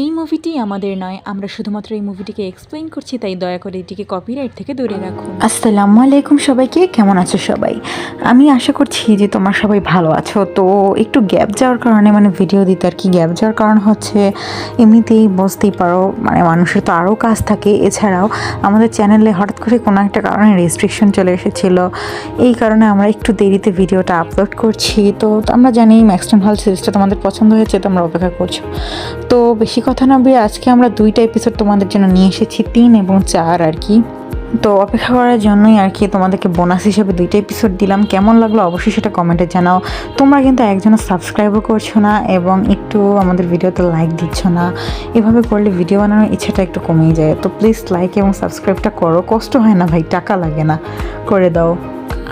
এই মুভিটি আমাদের নয়, আমরা শুধুমাত্র এই মুভিটিকে এক্সপ্লেইন করছি, তাই দয়া করে এটিকে কপিরাইট থেকে দূরে রাখুন। আসসালামু আলাইকুম সবাইকে, কেমন আছো সবাই? আমি আশা করছি যে তোমরা সবাই ভালো আছো। তো একটু গ্যাপ যাওয়ার কারণে ভিডিও দিতে আর কি গ্যাপ যাওয়ার কারণ হচ্ছে এমনিতেই বুঝতেই পারো, মানুষের তো আরও কাজ থাকে। এছাড়াও আমাদের চ্যানেলে হঠাৎ করে কোনো একটা কারণে রেস্ট্রিকশন চলে এসেছিলো, এই কারণে আমরা একটু দেরিতে ভিডিওটা আপলোড করছি। তো আমরা জানি ম্যাক্সিমাম হল সিরিজটা তোমাদের পছন্দ হয়েছে, তোমরা অপেক্ষা করছো। তো বেশি কথা না বলে আজকে আমরা 2টা এপিসোড তোমাদের জন্য নিয়ে এসেছি, 3 এবং 4 আর কি। তো অপেক্ষা করার জন্যই আর কি তোমাদেরকে বোনাস হিসেবে 2টা এপিসোড দিলাম। কেমন লাগলো অবশ্যই সেটা কমেন্টে জানাও। তোমরা কিন্তু একজনও সাবস্ক্রাইবও করছো না এবং একটু আমাদের ভিডিওতে লাইক দিচ্ছ না। এভাবে করলে ভিডিও বানানোর ইচ্ছাটা একটু কমেই যায়। তো প্লিজ লাইক এবং সাবস্ক্রাইবটা করো, কষ্ট হয় না ভাই, টাকা লাগে না, করে দাও।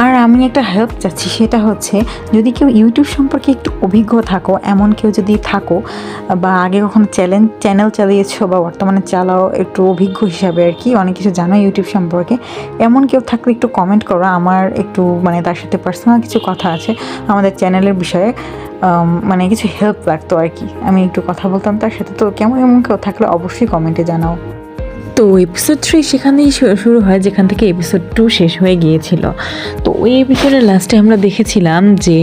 আর আমি একটা হেল্প চাচ্ছি, সেটা হচ্ছে যদি কেউ ইউটিউব সম্পর্কে একটু অভিজ্ঞ থাকো, এমন কেউ যদি থাকো বা আগে কখনো চ্যানেল চালিয়েছো বা বর্তমানে চালাও, একটু অভিজ্ঞ হিসাবে আর কি, অনেক কিছু জানো ইউটিউব সম্পর্কে, এমন কেউ থাকলে একটু কমেন্ট করো। আমার একটু তার সাথে পার্সোনাল কিছু কথা আছে আমাদের চ্যানেলের বিষয়ে, কিছু হেল্প লাগতো আর কি, আমি একটু কথা বলতাম তার সাথে। তো এমন কেউ থাকলে অবশ্যই কমেন্টে জানাও। তো এপিসোড 3 সেখানেই শুরু হয় যেখান থেকে এপিসোড 2 শেষ হয়ে গিয়েছিল। তো ওই এপিসোডের লাস্টে আমরা দেখেছিলাম যে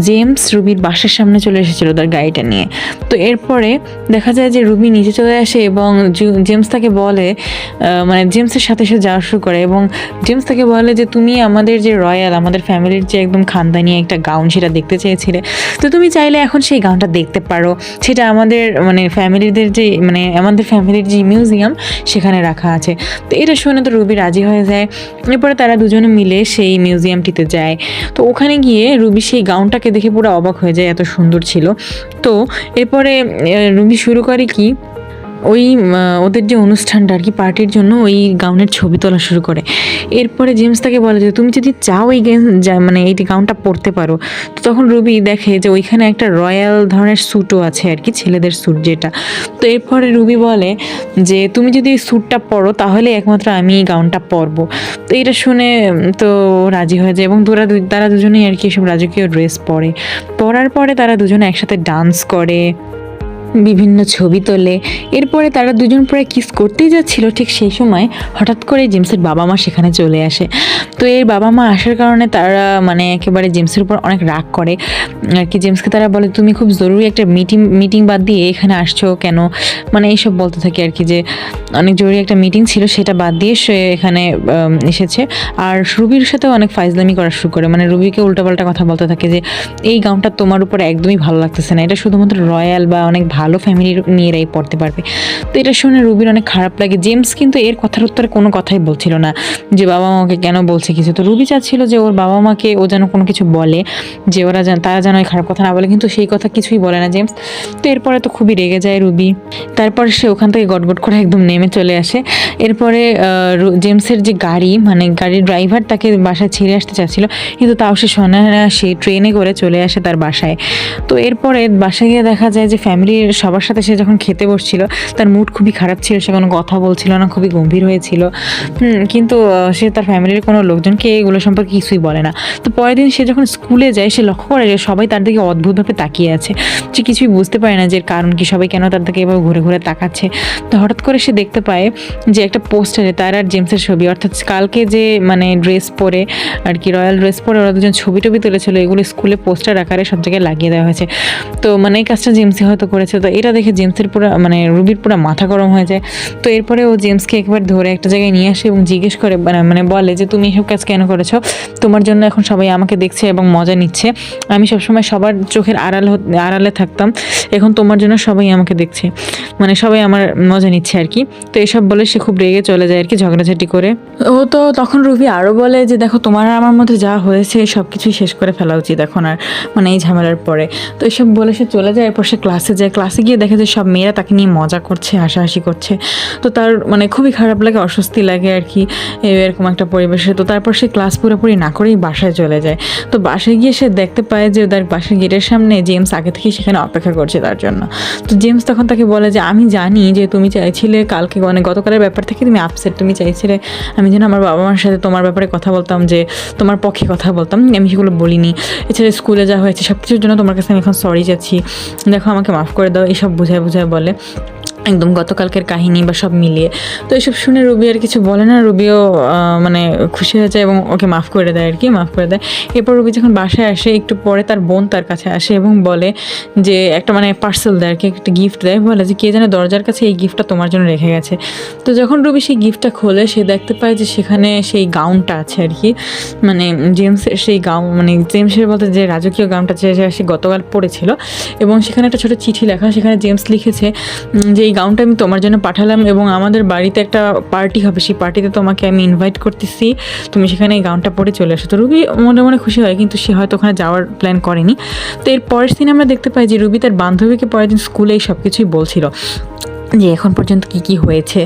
জেমস রুবির বাসার সামনে চলে এসেছিলো তার গাড়িটা নিয়ে। তো এরপরে দেখা যায় যে রুবি নিচে চলে আসে এবং জেমস তাকে বলে, জেমসের সাথে সে যাওয়া শুরু করে এবং জেমস তাকে বলে যে তুমি আমাদের যে রয়্যাল, আমাদের ফ্যামিলির যে একদম খানদানি একটা গাউন, সেটা দেখতে চেয়েছিলে, তো তুমি চাইলে এখন সেই গাউনটা দেখতে পারো। সেটা আমাদের ফ্যামিলিদের যে আমাদের ফ্যামিলির যে মিউজিয়াম সেখানে রাখা আছে। তো এটা শুনে তো রুবি রাজি হয়ে যায়। এরপরে তারা দুজনে মিলে সেই মিউজিয়ামটিতে যায়। তো ওখানে গিয়ে রুবি সেই গাউনটাকে দেখে পুরো অবাক হয়ে যায়, এত সুন্দর ছিল। তো এরপরে রুবি শুরু করে কি, ওই ওদের যে অনুষ্ঠানটা আর কি, পার্টির জন্য ওই গাউনের ছবি তোলা শুরু করে। এরপরে জেমস তাকে বলে যে তুমি যদি চাও এই এই গাউনটা পরতে পারো। তো তখন রুবি দেখে যে ওইখানে একটা রয়্যাল ধরনের স্যুটও আছে আর কি, ছেলেদের স্যুট যেটা। তো এরপরে রুবি বলে যে তুমি যদি এই স্যুটটা পরো তাহলে একমাত্র আমি এই গাউনটা পরবো। তো এটা শুনে তো রাজি হয়ে যায় এবং তারা দুজনেই আর কি এসব রাজকীয় ড্রেস পরার পরে তারা দুজনে একসাথে ডান্স করে, বিভিন্ন ছবি তোলে। এরপরে তারা দুজন প্রায় কিস করতেই যাচ্ছিল, ঠিক সেই সময় হঠাৎ করে জেমসের বাবা মা সেখানে চলে আসে। তো এর বাবা মা আসার কারণে তারা একেবারে জেমসের উপর অনেক রাগ করে আর কি। জেমসকে তারা বলে তুমি খুব জরুরি একটা মিটিং বাদ দিয়ে এখানে আসছো কেন, এইসব বলতে থাকে আর কি, যে অনেক জরুরি একটা মিটিং ছিল সেটা বাদ দিয়ে সে এখানে এসেছে। আর রুবির সাথেও অনেক ফাইজলামি করা শুরু করে, রুবিকে উল্টাপাল্টা কথা বলতে থাকে যে এই গাউনটা তোমার উপর একদমই ভালো লাগতেছে না, এটা শুধুমাত্র রয়্যাল বা অনেক ভালো ফ্যামিলির মেয়েরাই পড়তে পারবে। তো এটা শুনে রুবির অনেক খারাপ লাগে। জেমস কিন্তু এর কথার উত্তরে কোনো কথাই বলছিল না যে বাবা মাকে কেন বলছে কিছু। তো রুবি চাচ্ছিল যে ওর বাবা মাকে ও যেন কোনো কিছু বলে, যে তারা যেন এই খারাপ কথা না বলে, কিন্তু সেই কথা কিছুই বলে না জেমস। তো এরপরে তো খুবই রেগে যায় রুবি। তারপর সে ওখান থেকে গটগট করে একদম নেমে চলে আসে। এরপরে জেমসের যে গাড়ির ড্রাইভার তাকে বাসায় ছেড়ে আসতে চাচ্ছিল, কিন্তু তাও সে শোনে না, সে ট্রেনে করে চলে আসে তার বাসায়। তো এরপরে বাসায় গিয়ে দেখা যায় যে ফ্যামিলির সবার সাথে সে যখন খেতে বসছিল তার মুড খুবই খারাপ ছিল, সে কোনো কথা বলছিল না, খুবই গম্ভীর হয়েছিল। কিন্তু সে তার ফ্যামিলির কোনো লোকজনকে এগুলো সম্পর্কে কিছুই বলে না। তো পরের দিন সে যখন স্কুলে যায়, সে লক্ষ্য করে যে সবাই তার দিকে অদ্ভুতভাবে তাকিয়ে আছে, সে কিছুই বুঝতে পারে না যে এর কারণ কি, সবাই কেন তার দিকে এভাবে ঘুরে ঘুরে তাকাচ্ছে। তো হঠাৎ করে সে দেখতে পায় যে একটা পোস্টারে তার আর জেমসের ছবি, অর্থাৎ কালকে যে ড্রেস পরে আর কি, রয়্যাল ড্রেস পরে ওরা দুজন ছবি তুলেছিল, এগুলো স্কুলে পোস্টার আকারে সব জায়গায় লাগিয়ে দেওয়া হয়েছে। তো এই কাজটা জেমসই হয়তো করেছে। তো এটা দেখে জেমসের পুরো রুবির পুরো মাথা গরম হয়ে যায়। তো এরপরে ও জেমসকে একবার ধরে একটা জায়গায় নিয়ে আসে এবং জিজ্ঞেস করে, বলে যে তুমি এসব কাজ কেন করেছো, তোমার জন্য এখন সবাই আমাকে দেখছে এবং মজা নিচ্ছে, আমি সবসময় সবার চোখের আড়ালে থাকতাম, এখন তোমার জন্য সবাই আমাকে দেখছে, সবাই আমার মজা নিচ্ছে আর কি। তো এসব বলে সে খুব রেগে চলে যায় আর কি, ঝগড়াঝাটি করে। ও তো তখন রুবি আরও বলে যে দেখো তোমার আর আমার মধ্যে যা হয়েছে সব কিছুই শেষ করে ফেলা উচিত এখন আর, এই ঝামেলার পরে। তো এসব বলে সে চলে যায়। এরপর সে ক্লাসে যায়, ক্লাসে গিয়ে দেখে যে সব মেয়েরা তাকে নিয়ে মজা করছে, হাসাহাসি করছে। তো তার খুবই খারাপ লাগে, অস্বস্তি লাগে আর কি এরকম একটা পরিবেশে। তো তারপর সে ক্লাস পুরোপুরি না করেই বাসায় চলে যায়। তো বাসায় গিয়ে সে দেখতে পায় যে তার বাসার গেটের সামনে জেমস আগে থেকেই সেখানে অপেক্ষা করছে তার জন্য। তো জেমস তখন তাকে বলে যে আমি জানি যে তুমি চাইছিলে কালকে গতকালের ব্যাপার থেকে তুমি আপসেট, তুমি চাইছিলে আমি যেন আমার বাবা মার সাথে তোমার ব্যাপারে কথা বলতাম, যে তোমার পক্ষে কথা বলতাম, আমি সেগুলো বলিনি। এছাড়া স্কুলে যা হয়েছে সব কিছুর জন্য তোমার কাছে আমি এখন সরি চাচ্ছি, দেখো আমাকে মাফ করে দাও, এইসব বুঝায় বলে। একদম গতকালকের কাহিনী বা সব মিলিয়ে। তো এসব শুনে রুবি আর কিছু বলে না, রুবিও মানে খুশি হয়ে যায় এবং ওকে মাফ করে দেয় আর কি, মাফ করে দেয়। এরপর রুবি যখন বাসায় আসে একটু পরে তার বোন তার কাছে আসে এবং বলে যে একটা মানে পার্সেল দেয় আর কি, একটা গিফট দেয়, বলে যে কে জানে দরজার কাছে এই গিফটটা তোমার জন্য রেখে গেছে। তো যখন রুবি সেই গিফটটা খোলে সে দেখতে পায় যে সেখানে সেই গাউনটা আছে আর কি, মানে জেমসের সেই গাউন, মানে জেমসের বলতে যে রাজকীয় গাউনটা সে গতকাল পরেছিল, এবং সেখানে একটা ছোটো চিঠি লেখা, সেখানে জেমস লিখেছে যে এই গাউনটা আমি তোমার জন্য পাঠালাম এবং আমাদের বাড়িতে একটা পার্টি হবে, সেই পার্টিতে তোমাকে আমি ইনভাইট করতেছি, তুমি সেখানে এই গাউনটা পরে চলে আসো। তো রুবি মনে মনে খুশি হয়, কিন্তু সে হয়তো ওখানে যাওয়ার প্ল্যান করেনি। তো এর পরের দিন আমরা দেখতে পাই যে রুবি তার বান্ধবীকে পরের দিন স্কুলে এই সব কিছুই বলছিল যে এখন পর্যন্ত কি কি হয়েছে,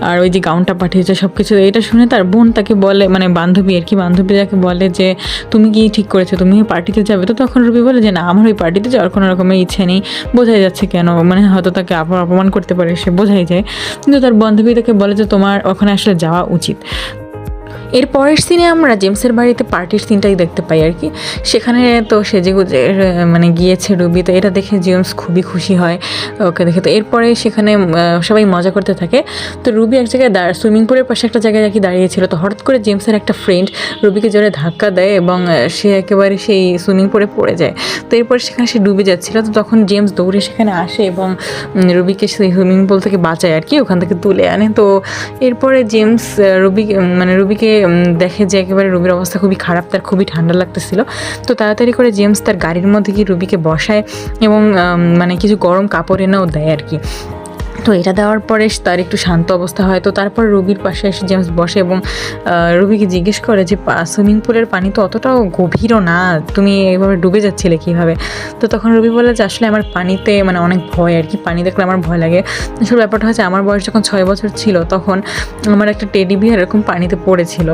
আর ওই যে গাউনটা পাঠিয়েছে সব কিছু। এটা শুনে তার বোন তাকে বলে, মানে বান্ধবী আর কি, বান্ধবী তাকে বলে যে তুমি কি ঠিক করেছো, তুমি পার্টিতে যাবে? তো তখন রুবি বলে যে না, আমার ওই পার্টিতে যাওয়ার কোনো রকমের ইচ্ছে নেই। বোঝাই যাচ্ছে কেন, মানে হয়তো তাকে অপমান করতে পারে, সে বোঝাই যায়। কিন্তু তার বান্ধবী তাকে বলে যে তোমার ওখানে আসলে যাওয়া উচিত। এর পরের সিনে আমরা জেমসের বাড়িতে পার্টির সিনটাই দেখতে পাই আর কি। সেখানে তো সেজেগুজে মানে গিয়েছে রুবি, তো এটা দেখে জেমস খুবই খুশি হয় ওকে দেখে। তো এরপরে সেখানে সবাই মজা করতে থাকে। তো রুবি এক জায়গায় সুইমিং পুলের পাশে একটা জায়গায় আর কি দাঁড়িয়েছিল। তো হঠাৎ করে জেমসের একটা ফ্রেন্ড রুবিকে জোরে ধাক্কা দেয় এবং সে একেবারে সেই সুইমিং পুলে পড়ে যায়। তো এরপরে সেখানে সে ডুবে যাচ্ছিল। তো তখন জেমস দৌড়ে সেখানে আসে এবং রুবিকে সেই সুইমিং পুল থেকে বাঁচায় আর কি, ওখান থেকে তুলে আনে। তো এরপরে জেমস রুবিকে দেখে যে একেবারে রুবির অবস্থা খুবই খারাপ, তার খুবই ঠান্ডা লাগতেছিল। তো তাড়াতাড়ি করে জেমস তার গাড়ির মধ্যে গিয়ে রুবিকে বসায় এবং মানে কিছু গরম কাপড় এনেও দেয় আর কি। তো এটা দেওয়ার পরে তার একটু শান্ত অবস্থা হয়। তো তারপর রুবির পাশে এসে জেমস বসে এবং রুবিকে জিজ্ঞেস করে যে সুইমিং পুলের পানি তো অতটাও গভীরও না, তুমি এইভাবে ডুবে যাচ্ছিলে কীভাবে? তো তখন রুবি বলে যে আসলে আমার পানিতে মানে অনেক ভয় আর কি, পানি দেখলে আমার ভয় লাগে। আসলে ব্যাপারটা হচ্ছে আমার বয়স যখন 6 বছর ছিল তখন আমার একটা টেডি বিয়ার এরকম পানিতে পড়েছিল,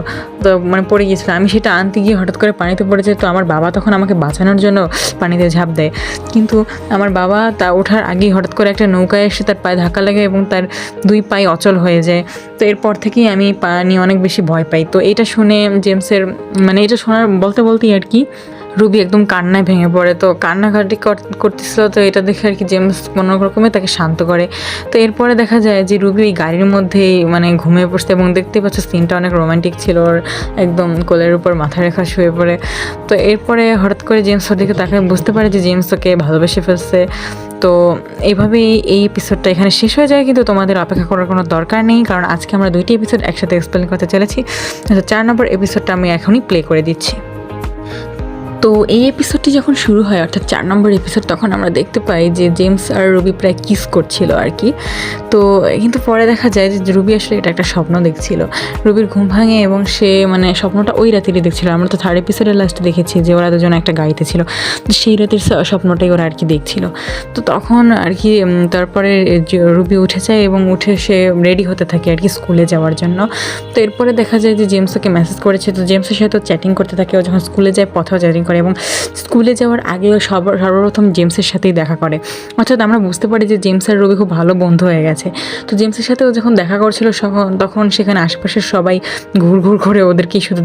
তো মানে পড়ে গিয়েছিল। আমি সেটা আনতে গিয়ে হঠাৎ করে পানিতে পড়েছে, তো আমার বাবা তখন আমাকে বাঁচানোর জন্য পানিতে ঝাঁপ দেয়। কিন্তু আমার বাবা তা ওঠার আগেই হঠাৎ করে একটা নৌকায় এসে তার পায়ে ধাক্কা লাগে এবং তার 2 পায়ে অচল হয়ে যায়। তো এরপর থেকেই আমি পানি অনেক বেশি ভয় পাই। তো এটা শুনে জেমসের মানে এটা শোনার বলতেই আর কি রুবি একদম কান্নায় ভেঙে পড়ে। তো কান্নাকাটি করতেছিল। তো এটা দেখে আর কি জেমস কোনো রকমে তাকে শান্ত করে। তো এরপরে দেখা যায় যে রুবি ওই গাড়ির মধ্যেই মানে ঘুমিয়ে পড়ছে এবং দেখতে পাচ্ছ সিনটা অনেক রোমান্টিক ছিল, ওর একদম কোলের উপর মাথা রেখা শুয়ে পড়ে। তো এরপরে হঠাৎ করে জেমস ওর দিকে তাকে বুঝতে পারে যে জেমস ওকে ভালোবেসে ফেলছে। তো এইভাবেই এই এপিসোডটা এখানে শেষ হয়ে যায়, কিন্তু তোমাদের অপেক্ষা করার কোনো দরকার নেই, কারণ আজকে আমরা 2টি এপিসোড একসাথে এক্সপ্লেন করতে চলেছি। 4 নম্বর এপিসোডটা আমি এখনই প্লে করে দিচ্ছি। তো এই এপিসোডটি যখন শুরু হয়, অর্থাৎ 4 নম্বর এপিসোড, তখন আমরা দেখতে পাই যে জেমস আর রুবি প্রায় কিস করছিল আর কি। তো কিন্তু পরে দেখা যায় যে রুবি আসলে এটা একটা স্বপ্ন দেখছিল। রুবির ঘুম ভাঙে এবং সে মানে স্বপ্নটা ওই রাতেরই দেখছিল। আমরা তো 3rd এপিসোডের লাস্টে দেখেছি যে ওরা দুজন একটা গাড়িতে ছিল, সেই রাতের স্বপ্নটাই ওরা আর কি দেখছিল। তো তখন আর কি তারপরে রুবি উঠে যায় এবং উঠে সে রেডি হতে থাকে আর কি স্কুলে যাওয়ার জন্য। তো এরপরে দেখা যায় যে জেমস ওকে মেসেজ করেছে। তো জেমসের সাথে চ্যাটিং করতে থাকে, ও যখন স্কুলে যায় পথেও চ্যাটিং করে এবং স্কুলে যাওয়ার আগেও সর্বপ্রথম জেমসের সাথেই দেখা করে। অর্থাৎ আমরা বুঝতে পারি যে জেমস আর রুবি খুব ভালো বন্ধু হয়ে গেছে। তো জেমসের সাথেও যখন দেখা করছিল তখন সেখানে আশেপাশের সবাই ঘুর করে ওদেরকেই শুধু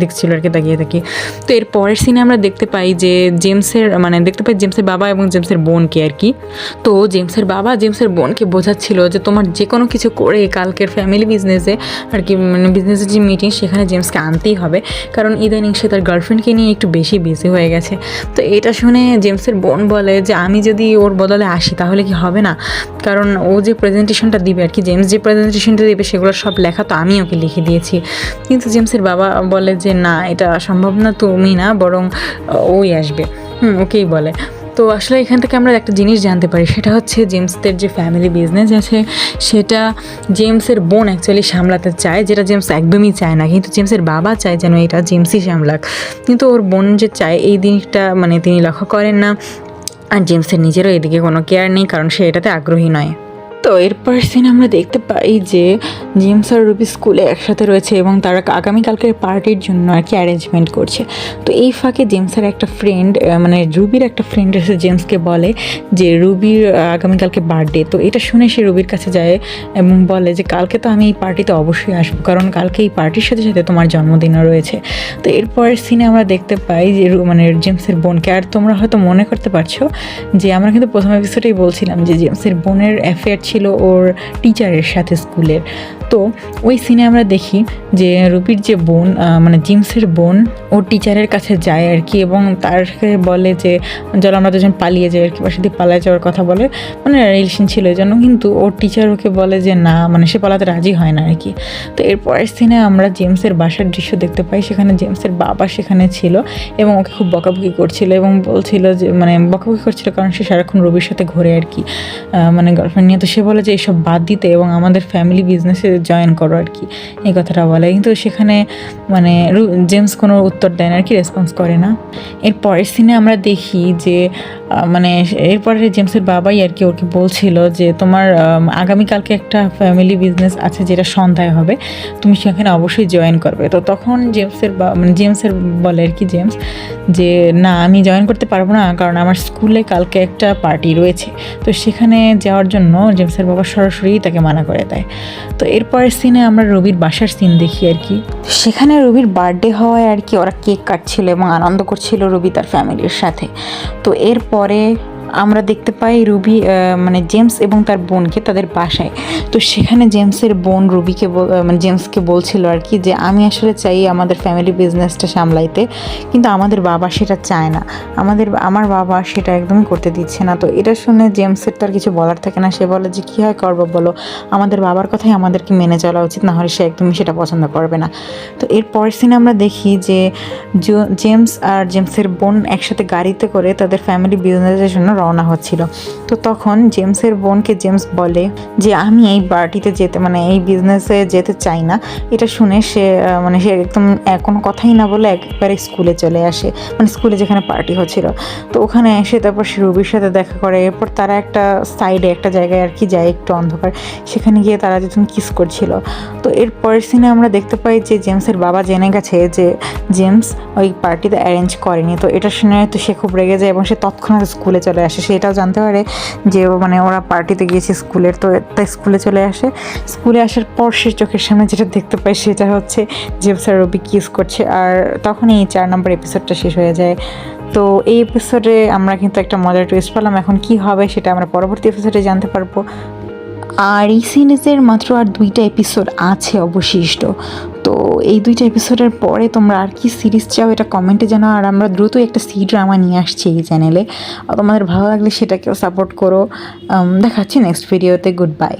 দেখছিল আর কি, তাকিয়ে থাকি। তো এর পরের সিনে আমরা দেখতে পাই যে জেমসের বাবা এবং জেমসের বোনকে আর কি। তো জেমসের বাবা জেমসের বোনকে বোঝাচ্ছিল যে তোমার যে কোনো কিছু করে কালকের ফ্যামিলি বিজনেসে আর কি, মানে বিজনেসের যে মিটিং সেখানে জেমসকে আনতেই হবে, কারণ ইদানিং সে তার গার্লফ্রেন্ডকে নিয়ে একটু বেশি বিজি হয়ে গেছে। তো এটা শুনে জেমসের বোন বলে যে আমি যদি ওর বদলে আসি তাহলে কি হবে না, কারণ ও যে প্রেজেন্টেশনটা দিবে আর কি, জেমস যে প্রেজেন্টেশনটা দিবে সেগুলো সব লেখা তো আমি ওকে লিখে দিয়েছি। কিন্তু জেমসের বাবা বলে যে না, এটা সম্ভব না, তুমি না, বরং ওই আসবে, ওকেই বলে। তো আসলে এখান থেকে আমরা একটা জিনিস জানতে পারি, সেটা হচ্ছে জেমসদের যে ফ্যামিলি বিজনেস আছে সেটা জেমসের বোন অ্যাকচুয়ালি সামলাতে চায়, যেটা জেমস একদমই চায় না। কিন্তু জেমসের বাবা চায় যেন এটা জেমসই সামলাক, কিন্তু ওর বোন যে চায় এই দিকটা মানে তিনি লক্ষ্য করেন না। আর জেমসের নিজেরও এদিকে কোনো কেয়ার নেই, কারণ সে এটাতে আগ্রহী নয়। তো এরপর সিনে আমরা দেখতে পাই যে জেমস আর রুবি স্কুলে একসাথে রয়েছে এবং তারা আগামীকালকের পার্টির জন্য আর কি অ্যারেঞ্জমেন্ট করছে। তো এই ফাঁকে জেমসের একটা ফ্রেন্ড মানে রুবির একটা ফ্রেন্ড এসে জেমসকে বলে যে রুবির আগামীকালকে বার্থডে। তো এটা শুনে সে রুবির কাছে যায় এবং বলে যে কালকে তো আমি এই পার্টিতে অবশ্যই আসবো, কারণ কালকে এই পার্টির সাথে সাথে তোমার জন্মদিনও রয়েছে। তো এরপরের সিনে আমরা দেখতে পাই যে মানে জেমসের বোনকে। আর তোমরা হয়তো মনে করতে পারছো যে আমরা কিন্তু প্রথম এপিসোডেই বলছিলাম যে জেমসের বোনের অ্যাফেয়ার ছিল করছিল ওর টিচারের সাথে স্কুলের। তো ওই সিনে আমরা দেখি যে রুবির যে বোন মানে জেমসের বোন ওর টিচারের কাছে যায় আর কি, এবং তারকে বলে যে চলো আমরা দুজন পালিয়ে যাই আর কি, বাসা দিয়ে পালিয়ে যাওয়ার কথা বলে, মানে রিলেশন ছিল এই জন্য। কিন্তু ওর টিচার ওকে বলে যে না, মানে সে পালাতে রাজি হয় না আর কি। তো এরপরের সিনে আমরা জেমসের বাসার দৃশ্য দেখতে পাই, সেখানে জেমসের বাবা সেখানে ছিল এবং ওকে খুব বকাবকি করছিল এবং বলছিল যে মানে বকাবকি করছিল কারণ সে সারাক্ষণ রবির সাথে ঘোরে আর কি, মানে গার্লফ্রেন্ড নিয়ে। তো সে বলে যে এইসব বাদ দিতে এবং আমাদের ফ্যামিলি বিজনেসে জয়েন করো আর কি, এই কথাটা বলে। কিন্তু সেখানে মানে জেমস কোনো উত্তর দেয় না আর কি, রেসপন্স করে না। এর পরের সিনে আমরা দেখি যে মানে এরপরে জেমসের বাবাই আর কি ওকে বলছিল যে তোমার আগামীকালকে একটা ফ্যামিলি বিজনেস আছে যেটা সন্ধ্যায় হবে, তুমি সেখানে অবশ্যই জয়েন করবে। তো তখন মানে জেমসের বলে আর কি জেমস যে না, আমি জয়েন করতে পারবো না, কারণ আমার স্কুলে কালকে একটা পার্টি রয়েছে। তো সেখানে যাওয়ার জন্য জেমসের বাবা সরাসরি তাকে মানা করে দেয়। তো এরপরের সিনে আমরা রবির বাসার সিন দেখি আর কি, সেখানে রবির বার্থডে হওয়ায় আর কি ওরা কেক কাটছিল এবং আনন্দ করছিল রবি তার ফ্যামিলির সাথে। তো এরপরে আমরা দেখতে পাই রুবি মানে জেমস এবং তার বোনকে তাদের বাসায়। তো সেখানে জেমসের বোন রুবিকে মানে জেমসকে বলছিল আর কি যে আমি আসলে চাই আমাদের ফ্যামিলি বিজনেসটা সামলাইতে, কিন্তু আমাদের বাবা সেটা চায় না, আমার বাবা সেটা একদমই করতে দিচ্ছে না। তো এটা শুনে জেমসের তার কিছু বলার থাকে না, সে বলে যে কী হয় করবো বলো, আমাদের বাবার কথাই আমাদেরকে মেনে চলা উচিত, না হলে সে একদমই সেটা পছন্দ করবে না। তো এর পরের সিনে আমরা দেখি যে জেমস আর জেমসের বোন একসাথে গাড়িতে করে তাদের ফ্যামিলি বিজনেসের জন্য রওনা হচ্ছিল। তো তখন জেমসের বোনকে জেমস বলে যে আমি এই পার্টিতে যেতে মানে এই বিজনেসে যেতে চাই না। এটা শুনে সে একদম কোনো কথাই না বলে একবারে স্কুলে চলে আসে, মানে স্কুলে যেখানে পার্টি হচ্ছিল। তো ওখানে এসে তারপর সে রুবির সাথে দেখা করে। এরপর তারা একটা সাইডে একটা জায়গায় আর কি যায়, একটু অন্ধকার, সেখানে গিয়ে তারা দুজন কিস করছিল। তো এর পরের সিনে আমরা দেখতে পাই যে জেমসের বাবা জেনে গেছে যে জেমস ওই পার্টিতে অ্যারেঞ্জ করেনি। তো এটা শুনে তো সে খুব রেগে যায় এবং সে তৎক্ষণাৎ স্কুলে চলে আসে। সে এটাও জানতে পারে যে মানে ওরা পার্টিতে গিয়েছে স্কুলের, তো তাই স্কুলে চলে আসে। স্কুলে আসার পর সে চোখের সামনে যেটা দেখতে পায় সেটা হচ্ছে জেমস আর রবি কিস করছে। আর তখন এই 4 নম্বর এপিসোডটা শেষ হয়ে যায়। তো এই এপিসোডে আমরা কিন্তু একটা মজার টুইস্ট পেলাম, এখন কি হবে সেটা আমরা পরবর্তী এপিসোডে জানতে পারবো। আর এই সিরিজের মাত্র আর 2টা এপিসোড আছে অবশিষ্ট। তো এই 2টা এপিসোডের পরে তোমরা আর কি সিরিজ চাও এটা কমেন্টে জানাও। আর আমরা দ্রুতই একটা ড্রামা নিয়ে আসছি এই চ্যানেলে, তোমাদের ভালো লাগলে সেটাকেও সাপোর্ট করো। দেখাচ্ছি নেক্সট ভিডিওতে। Good bye.